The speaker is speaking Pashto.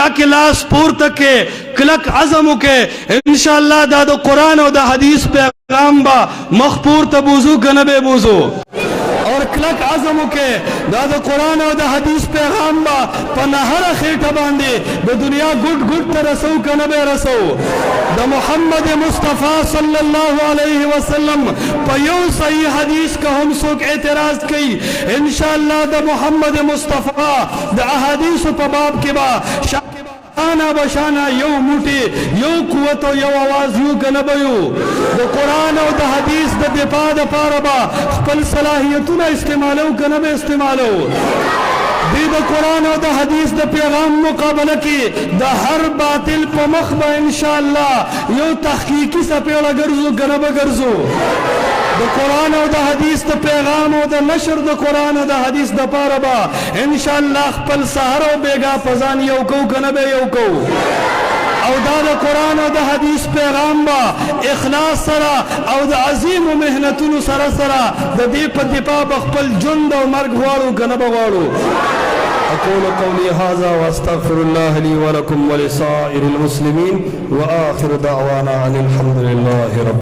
دریا کے لاس پورته کې کلک عزم وکې انشاءاللہ دا د قرآن او د حدیث پیغام با مخ پورته بوزو کنه به بوزو اور کلک عزم وکې دا د قرآن او د حدیث پیغام با په نهره خېټه باندې د دنیا ګډ ګډ ته رسو کنه به رسو د محمد مصطفی صلی الله علیه وسلم په یو صحیح حدیث کا هم څوک اعتراض کوي انشاءاللہ د محمد مصطفی د احادیث په باب کې با آنا بشانا یو موٹی یو قوت و یو آواز یو گنبیو دا قرآن و دا حدیث دا دفاع دا پاربا خپل صلاحیتونا استعمالو گنب استعمالو دی دا قرآن و دا حدیث دا پیغام مقابلہ کی دا ہر باطل پا مخبہ انشاءاللہ یو تحقیقی سا پیڑا گرزو گنب گرزو دا قرآن و دا حدیث دا پیغام و دا نشر دا قرآن و دا حدیث دا پاربا انشاءاللہ خپل سہر و بیگا پزان یو کو کنبے یو کو او دا دا قرآن و دا حدیث پیغام با اخلاص سرا او دا عظیم و محنتون سرا سرا دا دی پا دپا بخپل جند و مرگ وارو کنب وارو اقول قولی هذا واستغفر الله لي ولكم ولسائر المسلمين واخر دعوانا ان الحمد لله رب